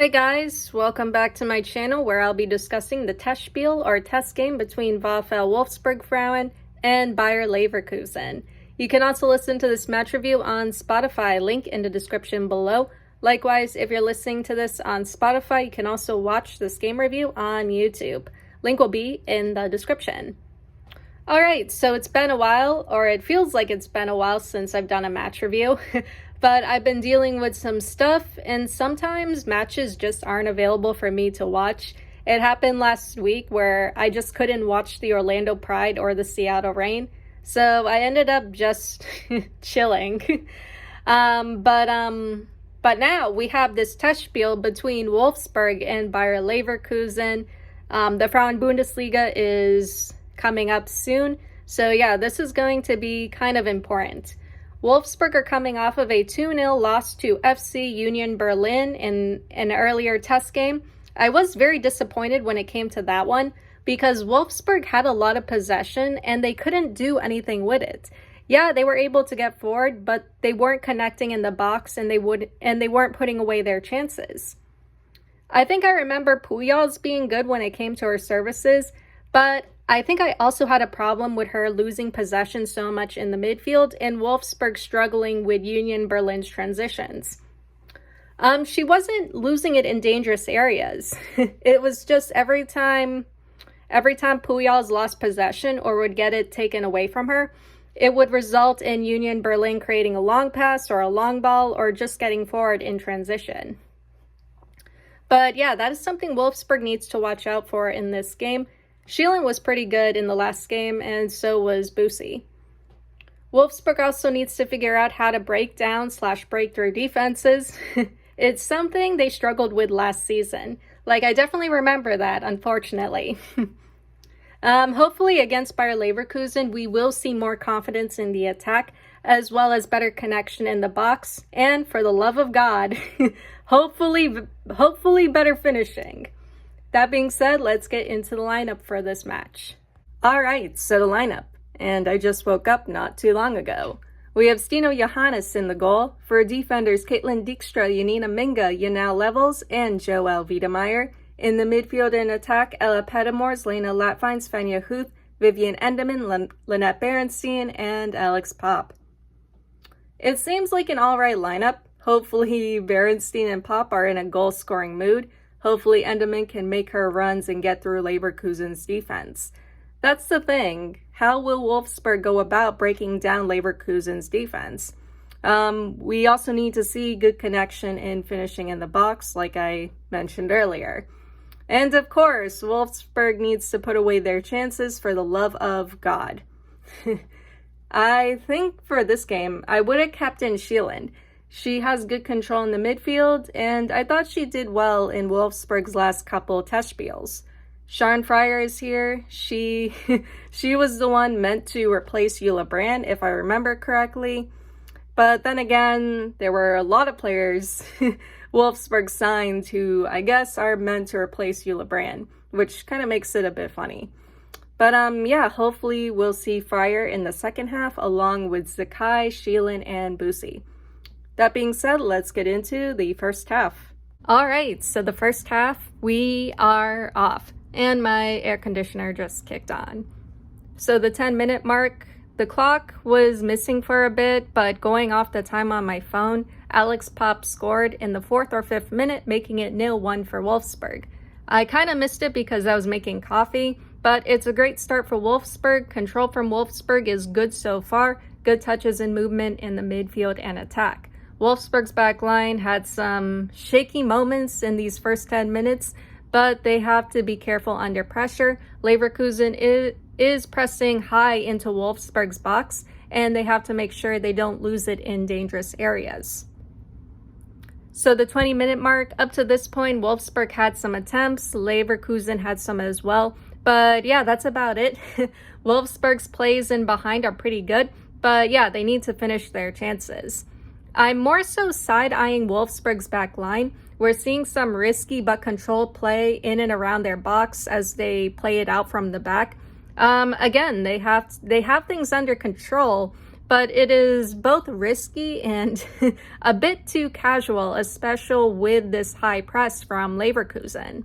Hey guys, welcome back to my channel where I'll be discussing the Testspiel or test game between VfL Wolfsburg Frauen and Bayer Leverkusen. You can also listen to this match review on Spotify, link in the description below. Likewise, if you're listening to this on Spotify, you can also watch this game review on YouTube. Link will be in the description. Alright, so it's been a while, or it feels like it's been a while since I've done a match review, but I've been dealing with some stuff, and sometimes matches just aren't available for me to watch. It happened last week where I just couldn't watch the Orlando Pride or the Seattle Reign, so I ended up just chilling. But now we have this Testspiel between Wolfsburg and Bayer Leverkusen. The Frauen Bundesliga is coming up soon. So yeah, this is going to be kind of important. Wolfsburg are coming off of a 2-0 loss to FC Union Berlin in an earlier test game. I was very disappointed when it came to that one because Wolfsburg had a lot of possession and they couldn't do anything with it. Yeah, they were able to get forward, but they weren't connecting in the box and they weren't putting away their chances. I think I remember Puyol's being good when it came to her services, but I think I also had a problem with her losing possession so much in the midfield and Wolfsburg struggling with Union Berlin's transitions. She wasn't losing it in dangerous areas. It was just every time Puyol's lost possession or would get it taken away from her, it would result in Union Berlin creating a long pass or a long ball or just getting forward in transition. But yeah, that is something Wolfsburg needs to watch out for in this game. Schielen was pretty good in the last game, and so was Busi. Wolfsburg also needs to figure out how to break down / break through defenses. It's something they struggled with last season. I definitely remember that, unfortunately. Hopefully against Bayer Leverkusen, we will see more confidence in the attack, as well as better connection in the box, and for the love of God, hopefully better finishing. That being said, let's get into the lineup for this match. Alright, so the lineup, and I just woke up not too long ago. We have Stino Johannes in the goal. For defenders, Caitlin Dijkstra, Janina Minga, Janelle Levels, and Joelle Wiedemeyer. In the midfield and attack, Ella Pettimors, Lena Latvine, Svenja Huth, Vivian Endemann, Lynette Berenstein, and Alex Pop. It seems like an alright lineup. Hopefully Berenstein and Pop are in a goal-scoring mood. Hopefully Endemann can make her runs and get through Leverkusen's defense. That's the thing. How will Wolfsburg go about breaking down Leverkusen's defense? We also need to see good connection in finishing in the box, like I mentioned earlier. And of course, Wolfsburg needs to put away their chances for the love of God. I think for this game, I would have kept in Schielen. She has good control in the midfield, and I thought she did well in Wolfsburg's last couple Testspiels. Sharon Fryer is here. She was the one meant to replace Jule Brand, if I remember correctly. But then again, there were a lot of players Wolfsburg signed who I guess are meant to replace Jule Brand, which kind of makes it a bit funny. But yeah, hopefully we'll see Fryer in the second half along with Zakai, Schielen, and Busi. That being said, let's get into the first half. Alright, so the first half, we are off, and my air conditioner just kicked on. So the 10-minute mark, the clock was missing for a bit, but going off the time on my phone, Alex Pop scored in the 4th or 5th minute, making it 0-1 for Wolfsburg. I kind of missed it because I was making coffee, but it's a great start for Wolfsburg. Control from Wolfsburg is good so far, good touches and movement in the midfield and attack. Wolfsburg's back line had some shaky moments in these first 10 minutes, but they have to be careful under pressure. Leverkusen is pressing high into Wolfsburg's box, and they have to make sure they don't lose it in dangerous areas. So the 20-minute mark, up to this point, Wolfsburg had some attempts, Leverkusen had some as well, but yeah, that's about it. Wolfsburg's plays in behind are pretty good, but yeah, they need to finish their chances. I'm more so side-eyeing Wolfsburg's back line. We're seeing some risky but controlled play in and around their box as they play it out from the back. Again, they have things under control, but it is both risky and a bit too casual, especially with this high press from Leverkusen.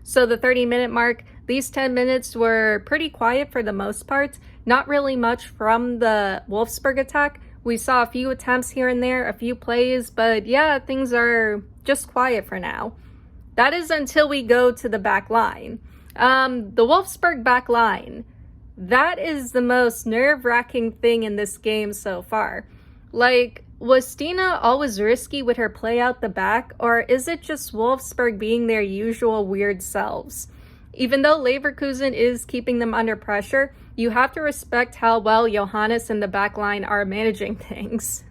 So the 30-minute mark, these 10 minutes were pretty quiet for the most part. Not really much from the Wolfsburg attack. We saw a few attempts here and there, a few plays, but yeah, things are just quiet for now. That is until we go to the back line. The Wolfsburg back line. That is the most nerve-wracking thing in this game so far. Like, was Stina always risky with her play out the back, or is it just Wolfsburg being their usual weird selves? Even though Leverkusen is keeping them under pressure, you have to respect how well Johannes and the back line are managing things.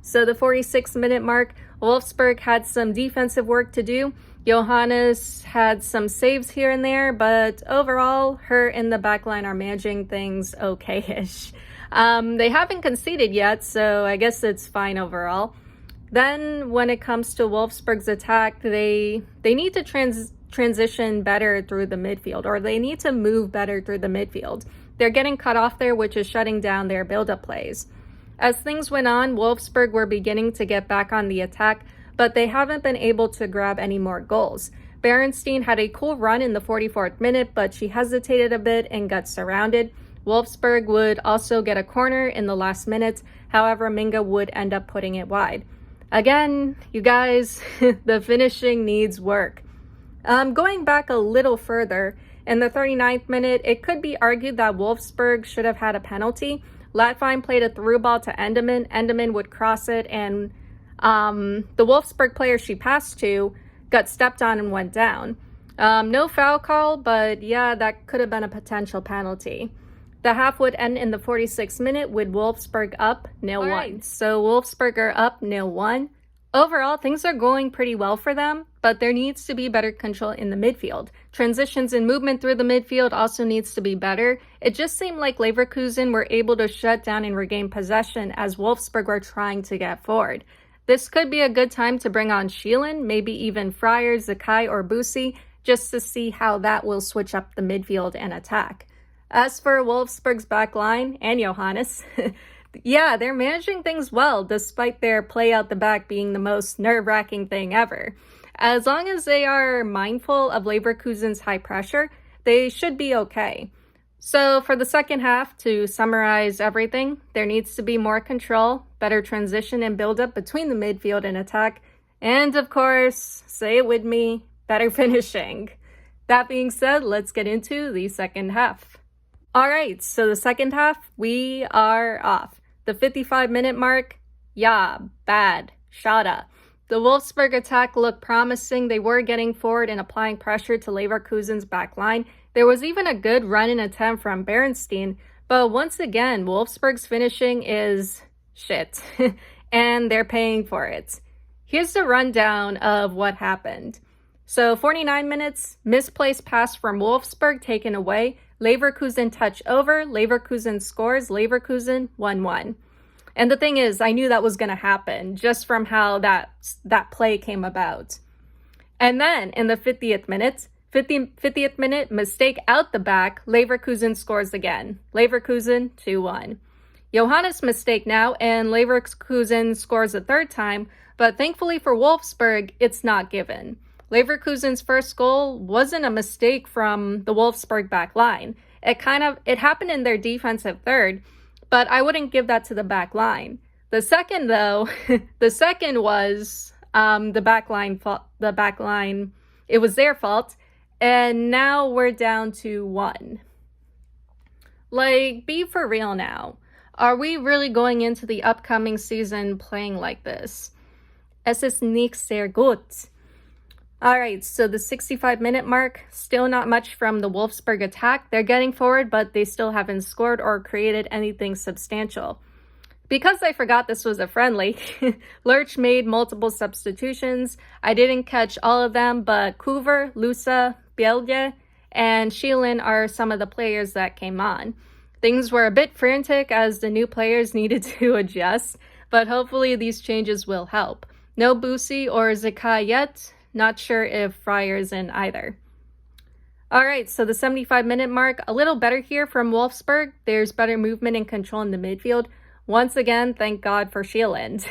So the 46-minute mark, Wolfsburg had some defensive work to do. Johannes had some saves here and there, but overall, her and the backline are managing things okay-ish. They haven't conceded yet, so I guess it's fine overall. Then, when it comes to Wolfsburg's attack, they need to transition better through the midfield, or they need to move better through the midfield. They're getting cut off there, which is shutting down their build-up plays. As things went on, Wolfsburg were beginning to get back on the attack, but they haven't been able to grab any more goals. Berenstein had a cool run in the 44th minute, but she hesitated a bit and got surrounded. Wolfsburg would also get a corner in the last minute, however, Minga would end up putting it wide. Again, you guys, the finishing needs work. Going back a little further, in the 39th minute, it could be argued that Wolfsburg should have had a penalty. Latvein played a through ball to Endemann. Endemann would cross it, and the Wolfsburg player she passed to got stepped on and went down. No foul call, but yeah, that could have been a potential penalty. The half would end in the 46th minute with Wolfsburg up 0-1. Right. So Wolfsburg are up 0-1. Overall, things are going pretty well for them, but there needs to be better control in the midfield. Transitions and movement through the midfield also needs to be better. It just seemed like Leverkusen were able to shut down and regain possession as Wolfsburg were trying to get forward. This could be a good time to bring on Schielen, maybe even Fryer, Zakai, or Busi, just to see how that will switch up the midfield and attack. As for Wolfsburg's back line and Johannes, yeah, they're managing things well, despite their play out the back being the most nerve-wracking thing ever. As long as they are mindful of Leverkusen's high pressure, they should be okay. So for the second half, to summarize everything, there needs to be more control, better transition and build-up between the midfield and attack, and of course, say it with me, better finishing. That being said, let's get into the second half. Alright, so the second half, we are off. The 55-minute mark, yeah, bad, schade. The Wolfsburg attack looked promising. They were getting forward and applying pressure to Leverkusen's back line. There was even a good run-in attempt from Berenstein, but once again, Wolfsburg's finishing is shit, and they're paying for it. Here's the rundown of what happened. So 49 minutes, misplaced pass from Wolfsburg taken away, Leverkusen touch over, Leverkusen scores, Leverkusen 1-1. And the thing is, I knew that was going to happen just from how that play came about. And then in the 50th minute, mistake out the back, Leverkusen scores again. Leverkusen 2-1. Johannes mistake now, and Leverkusen scores a third time, but thankfully for Wolfsburg, it's not given. Leverkusen's first goal wasn't a mistake from the Wolfsburg back line. It happened in their defensive third, but I wouldn't give that to the back line. The second, though, was the back line fault. The back line, it was their fault, and now we're down to 1. Like, be for real now. Are we really going into the upcoming season playing like this? Es ist nicht sehr gut. Alright, so the 65-minute mark, still not much from the Wolfsburg attack. They're getting forward, but they still haven't scored or created anything substantial. Because I forgot this was a friendly, Lurch made multiple substitutions. I didn't catch all of them, but Kuver, Lusa, Bielje, and Schielen are some of the players that came on. Things were a bit frantic as the new players needed to adjust, but hopefully these changes will help. No Busi or Zakai yet. Not sure if Fryer's in either. All right, so the 75-minute mark, a little better here from Wolfsburg. There's better movement and control in the midfield. Once again, thank God for Sheeland.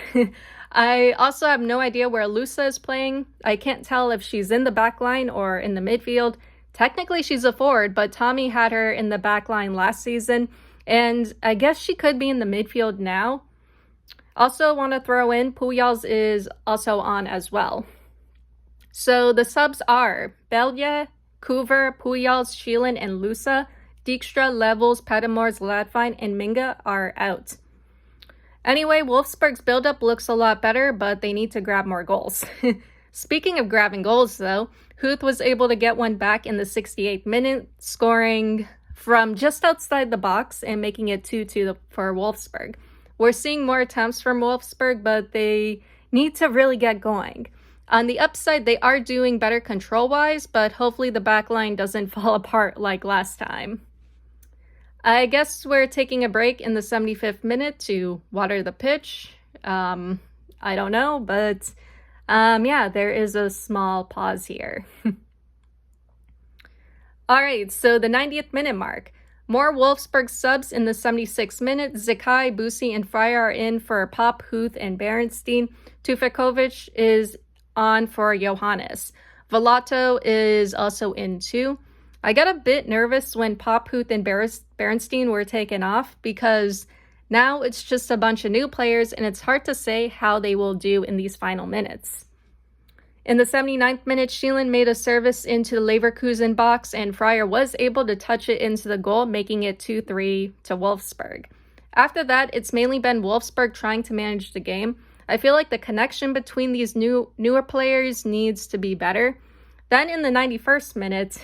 I also have no idea where Lusa is playing. I can't tell if she's in the back line or in the midfield. Technically, she's a forward, but Tommy had her in the back line last season, and I guess she could be in the midfield now. Also want to throw in, Pujols is also on as well. So the subs are Belje, Coover, Pujols, Sheelan, and Lusa. Dijkstra, Levels, Pettimores, Ladfine, and Minga are out. Anyway, Wolfsburg's buildup looks a lot better, but they need to grab more goals. Speaking of grabbing goals, though, Huth was able to get one back in the 68th minute, scoring from just outside the box and making it 2-2 for Wolfsburg. We're seeing more attempts from Wolfsburg, but they need to really get going. On the upside, they are doing better control-wise, but hopefully the backline doesn't fall apart like last time. I guess we're taking a break in the 75th minute to water the pitch. I don't know, but yeah, there is a small pause here. All right, so the 90th minute mark. More Wolfsburg subs in the 76th minute. Zakai, Busi, and Fryer are in for Pop, Huth, and Berenstein. Tufekovic is on for Johannes. Volato is also in too. I got a bit nervous when Pop, Huth, and Berenstein were taken off because now it's just a bunch of new players and it's hard to say how they will do in these final minutes. In the 79th minute, Sheelan made a service into the Leverkusen box and Fryer was able to touch it into the goal, making it 2-3 to Wolfsburg. After that, it's mainly been Wolfsburg trying to manage the game. I feel like the connection between these newer players needs to be better. Then in the 91st minute,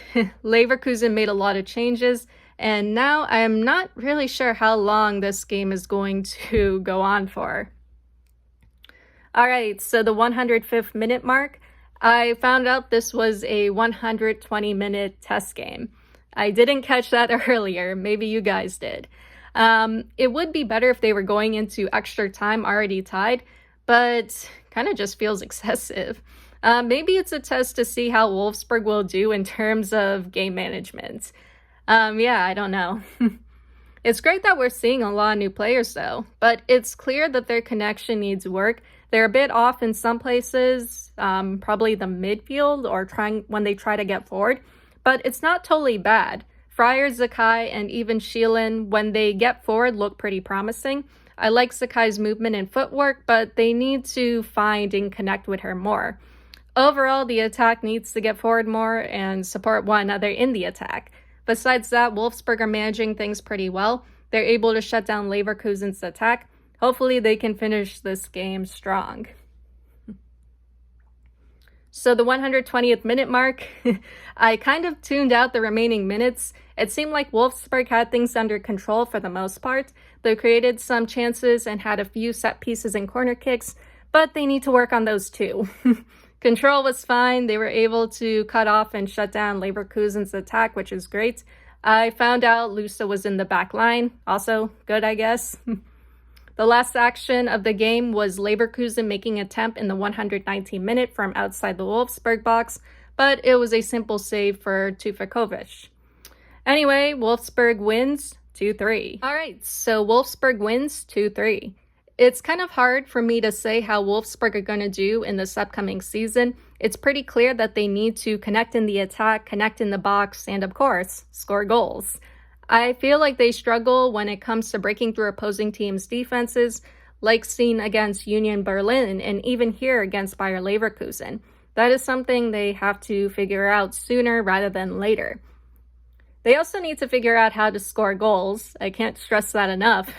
Leverkusen made a lot of changes, and now I am not really sure how long this game is going to go on for. All right, so the 105th minute mark, I found out this was a 120-minute test game. I didn't catch that earlier. Maybe you guys did. It would be better if they were going into extra time already tied, but kind of just feels excessive. Maybe it's a test to see how Wolfsburg will do in terms of game management. Yeah, I don't know. It's great that we're seeing a lot of new players, though, but it's clear that their connection needs work. They're a bit off in some places, probably the midfield or when they try to get forward, but it's not totally bad. Fryer, Zakai, and even Sheelan, when they get forward, look pretty promising. I like Zakai's movement and footwork, but they need to find and connect with her more. Overall, the attack needs to get forward more and support one another in the attack. Besides that, Wolfsburg are managing things pretty well. They're able to shut down Leverkusen's attack. Hopefully they can finish this game strong. So the 120th minute mark, I kind of tuned out the remaining minutes. It seemed like Wolfsburg had things under control for the most part. They created some chances and had a few set pieces and corner kicks, but they need to work on those too. Control was fine. They were able to cut off and shut down Leverkusen's attack, which is great. I found out Lusa was in the back line. Also good, I guess. The last action of the game was Leverkusen making an attempt in the 119th minute from outside the Wolfsburg box, but it was a simple save for Tufekovic. Anyway, Wolfsburg wins 2-3. All right, so Wolfsburg wins 2-3. It's kind of hard for me to say how Wolfsburg are going to do in this upcoming season. It's pretty clear that they need to connect in the attack, connect in the box, and of course, score goals. I feel like they struggle when it comes to breaking through opposing teams' defenses, like seen against Union Berlin and even here against Bayer Leverkusen. That is something they have to figure out sooner rather than later. They also need to figure out how to score goals. I can't stress that enough.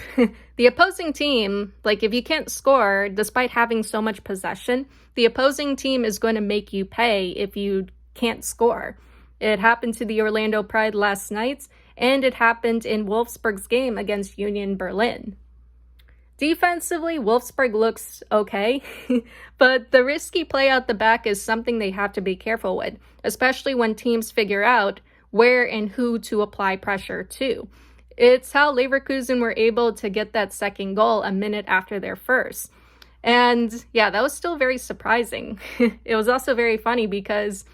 The opposing team, if you can't score, despite having so much possession, the opposing team is going to make you pay if you can't score. It happened to the Orlando Pride last night, and it happened in Wolfsburg's game against Union Berlin. Defensively, Wolfsburg looks okay, but the risky play out the back is something they have to be careful with, especially when teams figure out where and who to apply pressure to. It's how Leverkusen were able to get that second goal a minute after their first. And yeah, that was still very surprising. It was also very funny because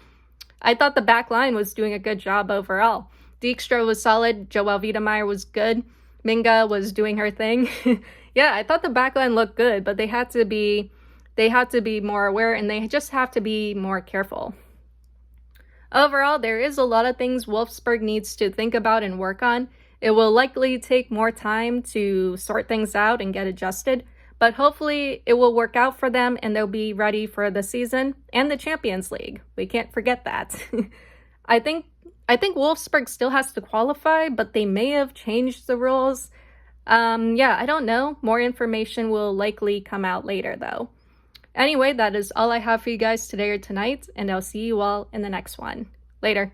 I thought the back line was doing a good job overall. Dijkstra was solid. Joelle Wiedemeyer was good. Minga was doing her thing. Yeah, I thought the back line looked good, but they had to be more aware, and they just have to be more careful. Overall, there is a lot of things Wolfsburg needs to think about and work on. It will likely take more time to sort things out and get adjusted, but hopefully it will work out for them and they'll be ready for the season and the Champions League. We can't forget that. I think Wolfsburg still has to qualify, but they may have changed the rules. Yeah, I don't know. More information will likely come out later though. Anyway, that is all I have for you guys today or tonight, and I'll see you all in the next one. Later.